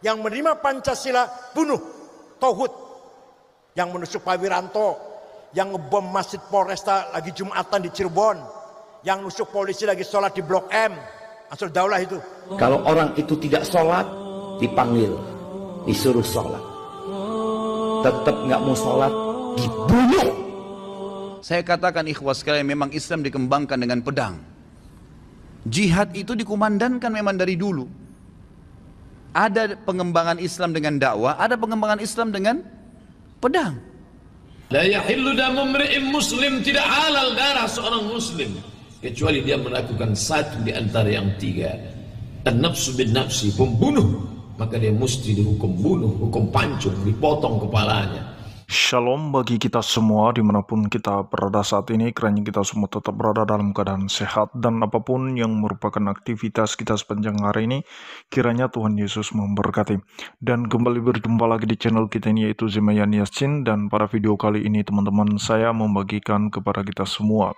Yang menerima Pancasila bunuh tauhid. Yang menusuk Pak Wiranto, yang ngebom Masjid Polresta lagi Jumatan di Cirebon, yang nusuk polisi lagi sholat di Blok M, Ansor Daulah itu. Kalau orang itu tidak sholat, dipanggil, disuruh sholat. Tetap nggak mau sholat, dibunuh. Saya katakan ikhwas sekalian, memang Islam dikembangkan dengan pedang. Jihad itu dikumandangkan memang dari dulu. Ada pengembangan Islam dengan dakwah, ada pengembangan Islam dengan pedang. La yahillu damu mri'in muslim, tidak halal darah seorang muslim kecuali dia melakukan satu di antara yang tiga. An-nafsu bin nafsi, pembunuh, maka dia mesti dihukum bunuh, hukum pancung, dipotong kepalanya. Shalom bagi kita semua dimanapun kita berada saat ini, kiranya kita semua tetap berada dalam keadaan sehat dan apapun yang merupakan aktivitas kita sepanjang hari ini, kiranya Tuhan Yesus memberkati. Dan kembali berjumpa lagi di channel kita ini, yaitu Zemayan Yasin, dan pada video kali ini teman-teman saya membagikan kepada kita semua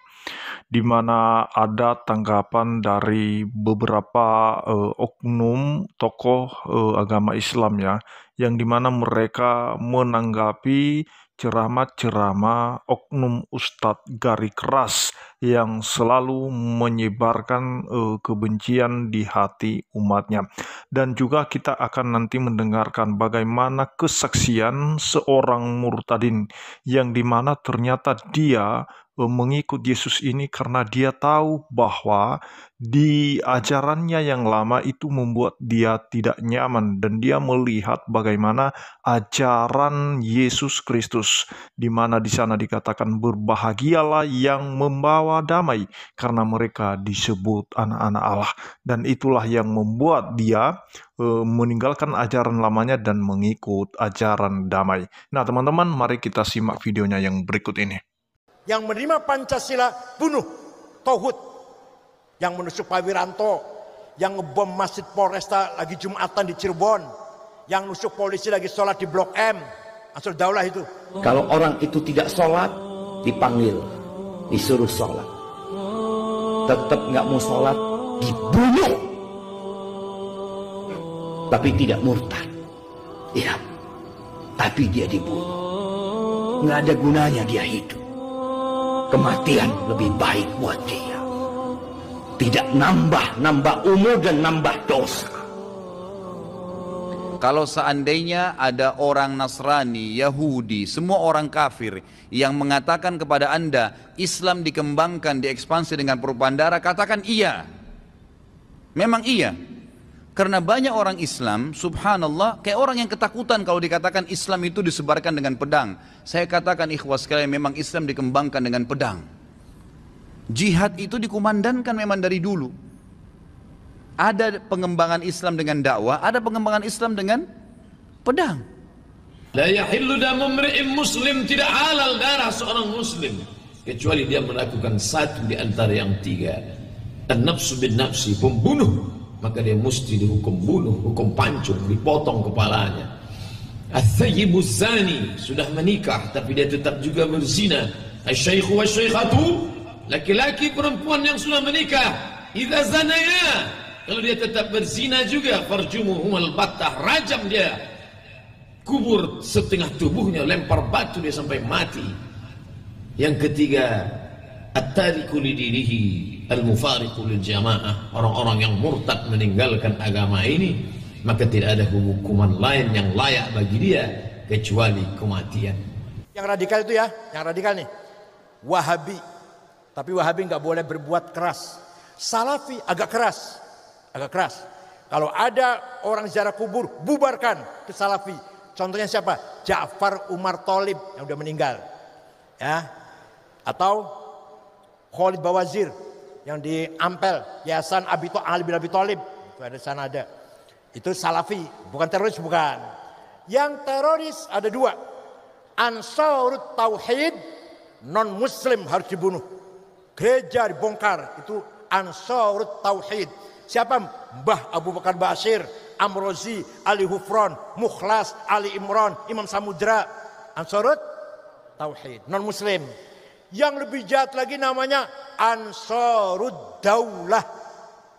di mana ada tanggapan dari beberapa oknum tokoh agama Islam ya, yang dimana mereka menanggapi ceramah-ceramah oknum Ustadz Garis Keras yang selalu menyebarkan kebencian di hati umatnya. Dan juga kita akan nanti mendengarkan bagaimana kesaksian seorang murtadin yang dimana ternyata dia mengikut Yesus ini karena dia tahu bahwa di ajarannya yang lama itu membuat dia tidak nyaman, dan dia melihat bagaimana ajaran Yesus Kristus, di mana di sana dikatakan berbahagialah yang membawa damai karena mereka disebut anak-anak Allah, dan itulah yang membuat dia meninggalkan ajaran lamanya dan mengikut ajaran damai. Nah teman-teman, mari kita simak videonya yang berikut ini. Yang menerima Pancasila bunuh tauhid. Yang menusuk Pak Wiranto, yang ngebom Masjid Polresta lagi Jumatan di Cirebon, yang nusuk polisi lagi sholat di Blok M, Ansor Daulah itu. Kalau orang itu tidak sholat, dipanggil, disuruh sholat. Tetap nggak mau sholat, dibunuh. Tapi tidak murtad. Ya, tapi dia dibunuh. Nggak ada gunanya dia hidup. Kematian lebih baik buat dia. Tidak nambah umur dan nambah dosa. Kalau seandainya ada orang Nasrani, Yahudi, semua orang kafir yang mengatakan kepada Anda Islam dikembangkan, diekspansi dengan perubahan darah, katakan iya. Memang iya. Karena banyak orang Islam, subhanallah, kayak orang yang ketakutan kalau dikatakan Islam itu disebarkan dengan pedang. Saya katakan ikhwas sekalian, memang Islam dikembangkan dengan pedang. Jihad itu dikumandangkan memang dari dulu. Ada pengembangan Islam dengan dakwah, ada pengembangan Islam dengan pedang. La yahillu damu mri'in muslim, tidak halal darah seorang muslim kecuali dia melakukan satu di antara yang tiga. An-nafsu bin nafsi, pembunuh, maka dia mesti dihukum bunuh, hukum pancung, dipotong kepalanya. Al-thayyibu zani, sudah menikah tapi dia tetap juga berzina. Al-syaikhu wa syaikhatu, laki-laki perempuan yang sudah menikah, idza zanaya, kalau dia tetap berzina juga, farjumuhum al-battah, rajam dia, kubur setengah tubuhnya, lempar batu dia sampai mati. Yang ketiga, at-tariku lidinihi al-mufariqu lil jamaah, orang-orang yang murtad meninggalkan agama ini, maka tidak ada hukuman lain yang layak bagi dia kecuali kematian. Yang radikal itu ya, yang radikal nih Wahabi, tapi Wahabi nggak boleh berbuat keras. Salafi agak keras, agak keras. Kalau ada orang ziarah kubur, bubarkan ke Salafi. Contohnya siapa? Ja'far Umar Tholib yang udah meninggal, ya, atau Khalid Bawazir yang di Ampel, Yayasan Ali bin Abi Tholib, itu ada sana ada. Itu Salafi, bukan teroris, bukan. Yang teroris ada dua. Ansarut Tauhid, non muslim harus dibunuh. Gereja dibongkar, itu Ansarut Tauhid. Siapa? Mbah Abu Bakar Bashir, Amrozi, Ali Hufron, Mukhlas, Ali Imran, Imam Samudra. Ansarut Tauhid, non muslim. Yang lebih jahat lagi namanya Ansarud Daulah.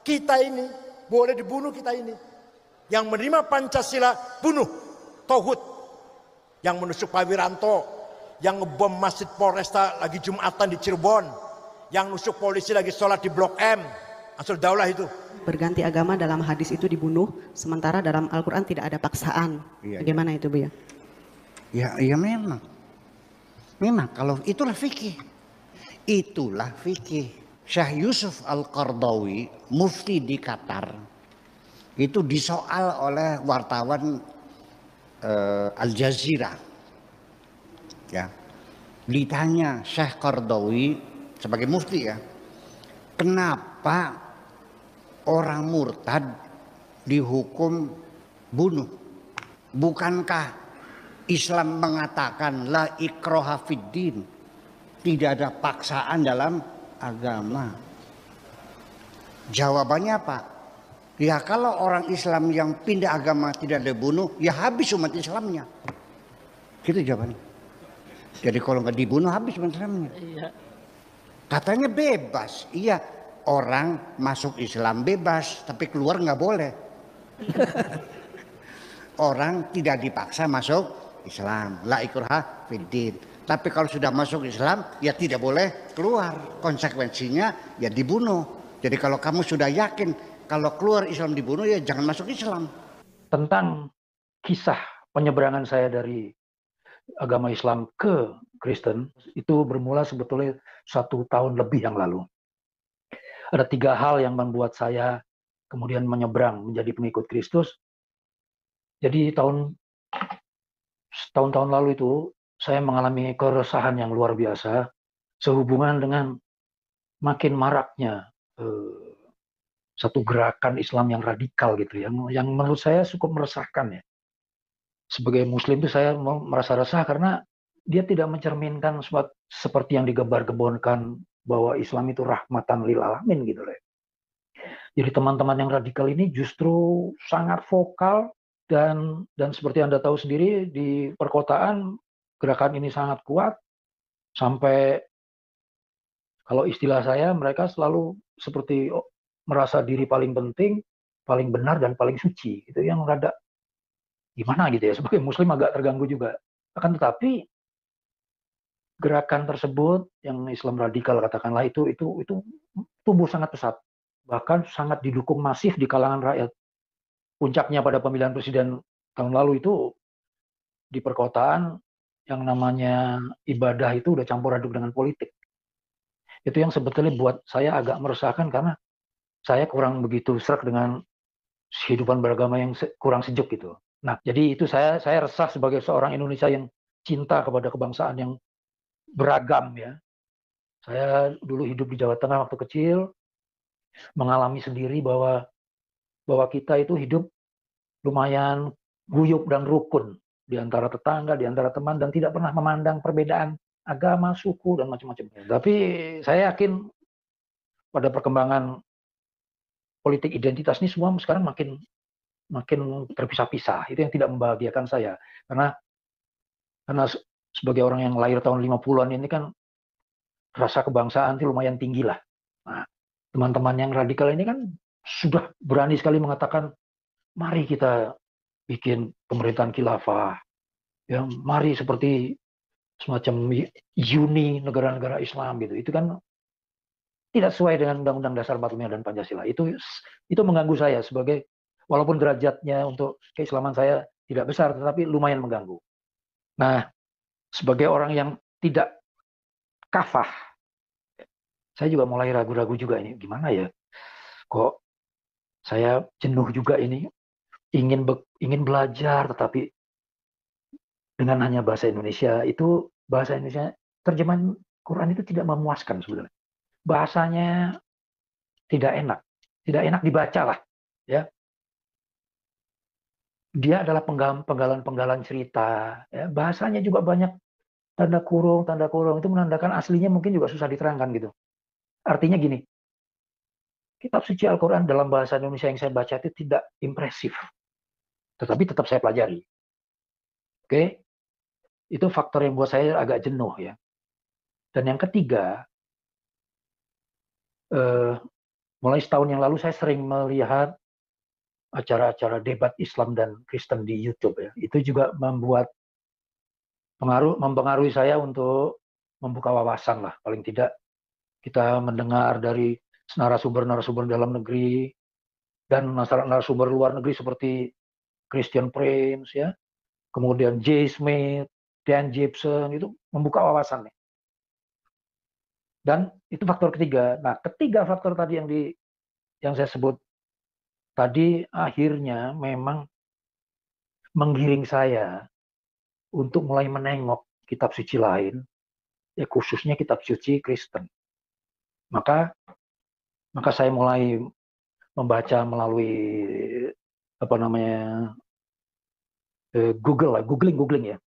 Kita ini boleh dibunuh, kita ini. Yang menerima Pancasila bunuh, tauhid. Yang menusuk Pak Wiranto, yang ngebom Masjid Polresta lagi Jumatan di Cirebon, yang nusuk polisi lagi sholat di Blok M, Ansur Daulah itu. Berganti agama dalam hadis itu dibunuh, sementara dalam Al-Quran tidak ada paksaan. Iya, Bagaimana itu, Bu ya? Ya memang. Memang kalau itulah fikih. Itulah fikih. Syekh Yusuf Al-Qardawi, mufti di Qatar, itu disoal oleh wartawan Al Jazeera. Ya. Ditanya Syekh Qardawi sebagai mufti ya, kenapa orang murtad dihukum bunuh? Bukankah Islam mengatakan la ikraha fiddin, tidak ada paksaan dalam agama? Jawabannya apa? Ya kalau orang Islam yang pindah agama tidak dibunuh, ya habis umat Islamnya. Gitu jawabannya. Jadi kalau nggak dibunuh habis umat Islamnya. Katanya bebas. Iya, orang masuk Islam bebas, tapi keluar nggak boleh. Orang tidak dipaksa masuk Islam, la ikraha fiddin. Tapi kalau sudah masuk Islam, ya tidak boleh keluar. Konsekuensinya ya dibunuh. Jadi kalau kamu sudah yakin kalau keluar Islam dibunuh, ya jangan masuk Islam. Tentang kisah penyeberangan saya dari agama Islam ke Kristen, itu bermula sebetulnya 1 tahun lebih yang lalu. Ada 3 hal yang membuat saya kemudian menyeberang menjadi pengikut Kristus. Jadi tahun-tahun lalu itu saya mengalami keresahan yang luar biasa sehubungan dengan makin maraknya satu gerakan Islam yang radikal gitu, yang menurut saya cukup meresahkan ya. Sebagai Muslim itu saya merasa resah karena dia tidak mencerminkan seperti yang digembar-gemborkan bahwa Islam itu rahmatan lil alamin gitu loh. Jadi teman-teman yang radikal ini justru sangat vokal dan seperti Anda tahu sendiri di perkotaan gerakan ini sangat kuat sampai kalau istilah saya mereka selalu seperti merasa diri paling penting, paling benar dan paling suci. Itu yang rada gimana gitu ya, sebagai Muslim agak terganggu juga. Akan tetapi gerakan tersebut yang Islam radikal katakanlah itu tumbuh sangat pesat, bahkan sangat didukung masif di kalangan rakyat. Puncaknya pada pemilihan presiden tahun lalu itu di perkotaan yang namanya ibadah itu udah campur aduk dengan politik. Itu yang sebetulnya buat saya agak meresahkan karena saya kurang begitu serak dengan kehidupan beragama yang kurang sejuk gitu. Nah, jadi itu saya resah sebagai seorang Indonesia yang cinta kepada kebangsaan yang beragam ya. Saya dulu hidup di Jawa Tengah waktu kecil, mengalami sendiri bahwa kita itu hidup lumayan guyup dan rukun di antara tetangga, di antara teman, dan tidak pernah memandang perbedaan agama, suku, dan macam-macam. Tapi saya yakin pada perkembangan politik identitas ini semua sekarang makin terpisah-pisah. Itu yang tidak membahagiakan saya. Karena sebagai orang yang lahir tahun 50-an ini kan rasa kebangsaan itu lumayan tinggi lah. Nah, teman-teman yang radikal ini kan sudah berani sekali mengatakan, mari kita bikin pemerintahan khilafah. Ya, mari seperti semacam uni negara-negara Islam gitu. Itu kan tidak sesuai dengan Undang-Undang Dasar 45 dan Pancasila. Itu mengganggu saya sebagai, walaupun derajatnya untuk keislaman saya tidak besar, tetapi lumayan mengganggu. Nah, sebagai orang yang tidak kafah, saya juga mulai ragu-ragu juga ini gimana ya, kok saya jenuh juga ini, ingin belajar, tetapi dengan hanya bahasa Indonesia, itu bahasa Indonesia, terjemahan Quran itu tidak memuaskan sebenarnya. Bahasanya tidak enak dibaca lah, ya. Dia adalah penggalan cerita, ya. Bahasanya juga banyak tanda kurung itu menandakan aslinya mungkin juga susah diterangkan gitu. Artinya gini, kitab suci Al-Quran dalam bahasa Indonesia yang saya baca itu tidak impresif, tetapi tetap saya pelajari. Oke, itu faktor yang buat saya agak jenuh ya. Dan yang ketiga, mulai setahun yang lalu saya sering melihat acara-acara debat Islam dan Kristen di YouTube ya. Itu juga mempengaruhi saya untuk membuka wawasan lah. Paling tidak kita mendengar dari narasumber-narasumber dalam negeri dan narasumber luar negeri seperti Christian Prince ya, kemudian Jay Smith, Dan Gibson, itu membuka wawasan nih. Dan itu faktor ketiga. Nah, ketiga faktor tadi yang saya sebut tadi akhirnya memang menggiring saya untuk mulai menengok kitab suci lain, ya khususnya kitab suci Kristen. Maka saya mulai membaca melalui googling ya.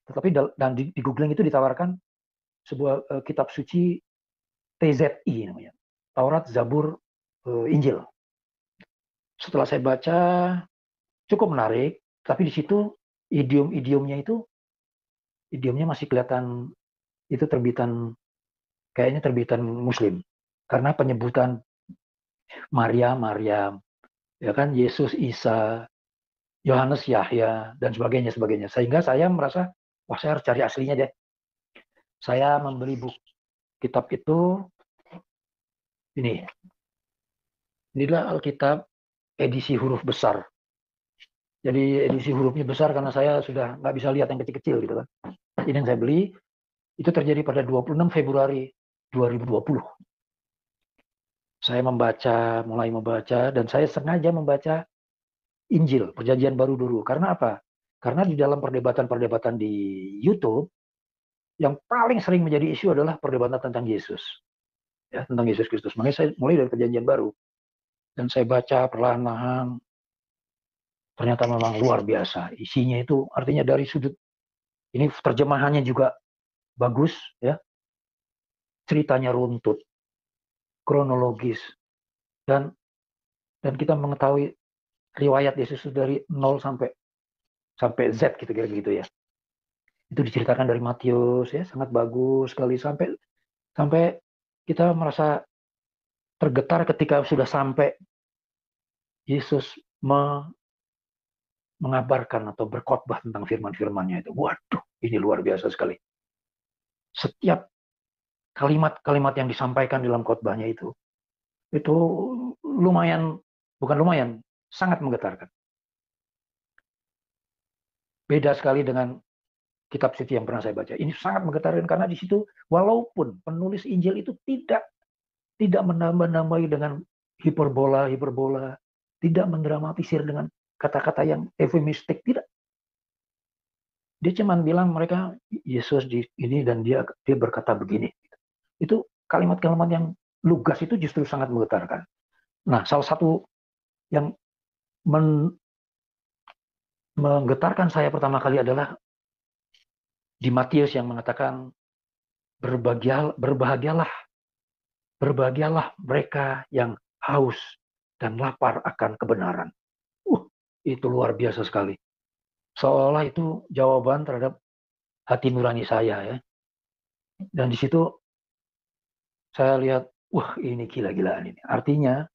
Tetapi dan di googling itu ditawarkan sebuah kitab suci TZI namanya, Taurat, Zabur, Injil. Setelah saya baca cukup menarik, tapi di situ idiomnya masih kelihatan itu kayaknya terbitan Muslim, karena penyebutan Maryam, ya kan, Yesus, Isa, Yohanes, Yahya, dan sebagainya. Sehingga saya merasa, wah, saya harus cari aslinya deh. Saya membeli buku kitab itu, inilah Alkitab edisi huruf besar. Jadi edisi hurufnya besar karena saya sudah nggak bisa lihat yang kecil-kecil gitu kan. Ini yang saya beli, itu terjadi pada 26 Februari 2020. Saya mulai membaca, dan saya sengaja membaca Injil, Perjanjian Baru dulu. Karena apa? Karena di dalam perdebatan-perdebatan di YouTube, yang paling sering menjadi isu adalah perdebatan tentang Yesus. Ya, tentang Yesus Kristus. Makanya saya mulai dari Perjanjian Baru. Dan saya baca perlahan-lahan, ternyata memang luar biasa. Isinya itu artinya dari sudut, ini terjemahannya juga bagus, ya. Ceritanya runtut, kronologis, dan kita mengetahui riwayat Yesus dari 0 sampai Z kira-kira gitu ya. Itu diceritakan dari Matius ya, sangat bagus sekali, sampai kita merasa tergetar ketika sudah sampai Yesus mengabarkan atau berkhotbah tentang firman-firmannya itu. Waduh, ini luar biasa sekali. Setiap kalimat-kalimat yang disampaikan dalam khotbahnya itu sangat menggetarkan. Beda sekali dengan kitab suci yang pernah saya baca. Ini sangat menggetarkan karena di situ walaupun penulis Injil itu tidak menambah-nambahi dengan hiperbola, tidak mendramatisir dengan kata-kata yang eufemistik, tidak. Dia cuma bilang mereka Yesus di ini dan dia berkata begini. Itu kalimat-kalimat yang lugas itu justru sangat menggetarkan. Nah, salah satu yang menggetarkan saya pertama kali adalah di Matius yang mengatakan berbahagialah mereka yang haus dan lapar akan kebenaran. Itu luar biasa sekali. Seolah itu jawaban terhadap hati nurani saya ya. Dan di situ saya lihat, wah, ini gila-gilaan ini. Artinya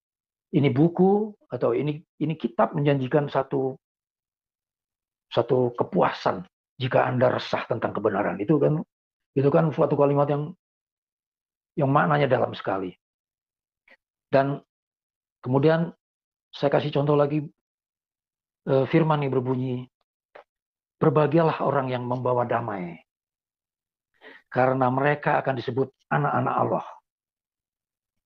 ini buku atau ini kitab menjanjikan satu kepuasan jika Anda resah tentang kebenaran. Itu kan suatu kalimat yang maknanya dalam sekali. Dan kemudian saya kasih contoh lagi, firman ini berbunyi, berbahagialah orang yang membawa damai, karena mereka akan disebut anak-anak Allah.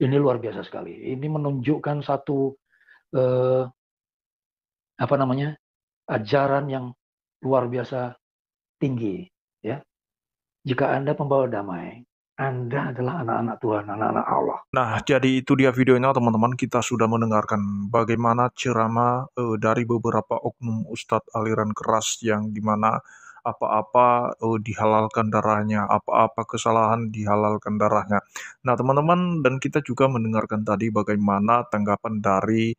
Ini luar biasa sekali. Ini menunjukkan satu ajaran yang luar biasa tinggi, ya. Jika Anda pembawa damai, Anda adalah anak-anak Tuhan, anak-anak Allah. Nah, jadi itu dia videonya teman-teman. Kita sudah mendengarkan bagaimana ceramah dari beberapa oknum ustadz aliran keras yang dimana apa-apa dihalalkan darahnya, apa-apa kesalahan dihalalkan darahnya. Nah, teman-teman, dan kita juga mendengarkan tadi bagaimana tanggapan dari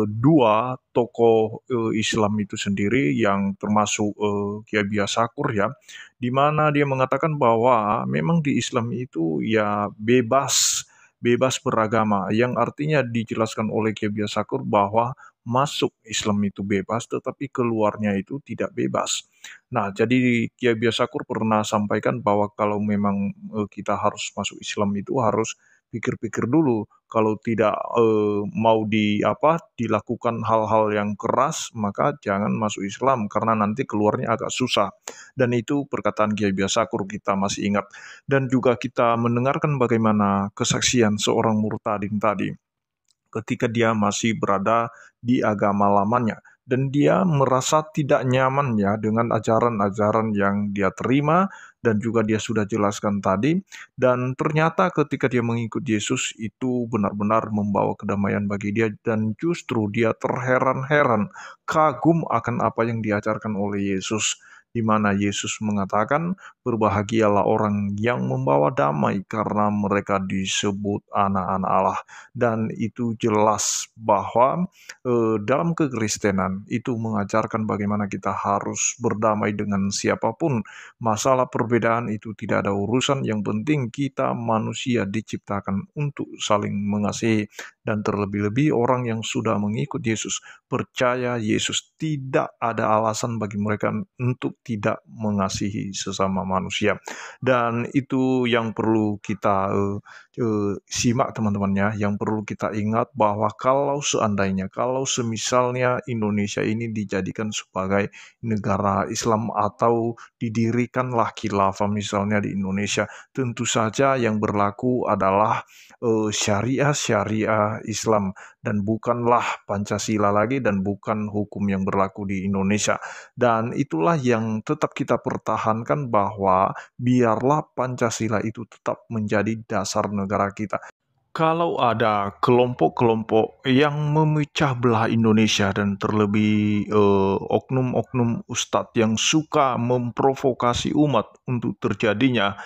dua tokoh Islam itu sendiri yang termasuk Kiai Buya Sakur ya, di mana dia mengatakan bahwa memang di Islam itu ya bebas bebas beragama, yang artinya dijelaskan oleh Kiai Buya Sakur bahwa masuk Islam itu bebas, tetapi keluarnya itu tidak bebas. Nah, jadi Kiai Buya Sakur pernah sampaikan bahwa kalau memang kita harus masuk Islam itu harus pikir-pikir dulu. Kalau tidak mau dilakukan hal-hal yang keras, maka jangan masuk Islam karena nanti keluarnya agak susah. Dan itu perkataan Kiai Buya Sakur, kita masih ingat. Dan juga kita mendengarkan bagaimana kesaksian seorang murtadin tadi ketika dia masih berada di agama lamanya dan dia merasa tidak nyaman ya dengan ajaran-ajaran yang dia terima dan juga dia sudah jelaskan tadi, dan ternyata ketika dia mengikut Yesus itu benar-benar membawa kedamaian bagi dia, dan justru dia terheran-heran kagum akan apa yang diajarkan oleh Yesus, di mana Yesus mengatakan, "Berbahagialah orang yang membawa damai karena mereka disebut anak-anak Allah." Dan itu jelas bahwa dalam kekristenan itu mengajarkan bagaimana kita harus berdamai dengan siapapun. Masalah perbedaan itu tidak ada urusan, yang penting kita manusia diciptakan untuk saling mengasihi. Dan terlebih-lebih orang yang sudah mengikut Yesus, percaya Yesus, tidak ada alasan bagi mereka untuk tidak mengasihi sesama manusia. Dan itu yang perlu kita simak teman-teman ya, yang perlu kita ingat bahwa kalau seandainya, kalau semisalnya Indonesia ini dijadikan sebagai negara Islam atau didirikanlah khilafah misalnya di Indonesia, tentu saja yang berlaku adalah syariah Islam dan bukanlah Pancasila lagi dan bukan hukum yang berlaku di Indonesia. Dan itulah yang tetap kita pertahankan, bahwa biarlah Pancasila itu tetap menjadi dasar negara kita. Kalau ada kelompok-kelompok yang memecah belah Indonesia dan terlebih oknum-oknum ustadz yang suka memprovokasi umat untuk terjadinya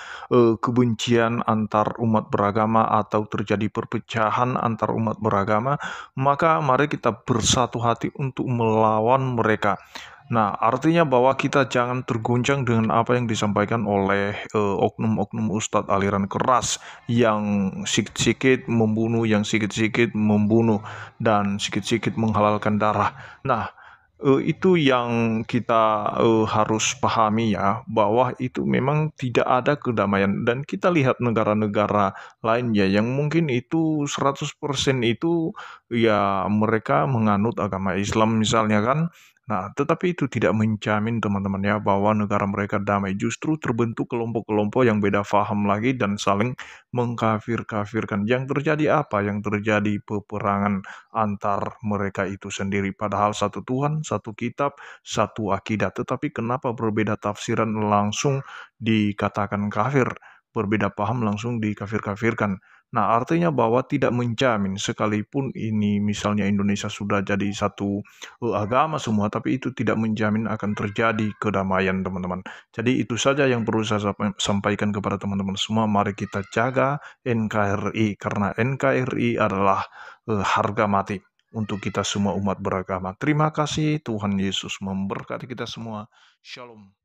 kebencian antar umat beragama atau terjadi perpecahan antar umat beragama, maka mari kita bersatu hati untuk melawan mereka. Nah, artinya bahwa kita jangan terguncang dengan apa yang disampaikan oleh oknum-oknum ustadz aliran keras yang sikit-sikit membunuh, yang sikit-sikit membunuh, dan sikit-sikit menghalalkan darah. Nah, itu yang kita harus pahami ya, bahwa itu memang tidak ada kedamaian. Dan kita lihat negara-negara lainnya yang mungkin itu 100% itu ya mereka menganut agama Islam misalnya kan. Nah, tetapi itu tidak menjamin teman-teman ya bahwa negara mereka damai. Justru terbentuk kelompok-kelompok yang beda faham lagi dan saling mengkafir-kafirkan. Yang terjadi apa? Yang terjadi peperangan antar mereka itu sendiri. Padahal satu Tuhan, satu kitab, satu akidah. Tetapi kenapa berbeda tafsiran langsung dikatakan kafir? Berbeda paham langsung dikafir-kafirkan. Nah, artinya bahwa tidak menjamin sekalipun ini misalnya Indonesia sudah jadi satu agama semua, tapi itu tidak menjamin akan terjadi kedamaian, teman-teman. Jadi itu saja yang perlu saya sampaikan kepada teman-teman semua. Mari kita jaga NKRI, karena NKRI adalah harga mati untuk kita semua umat beragama. Terima kasih, Tuhan Yesus memberkati kita semua. Shalom.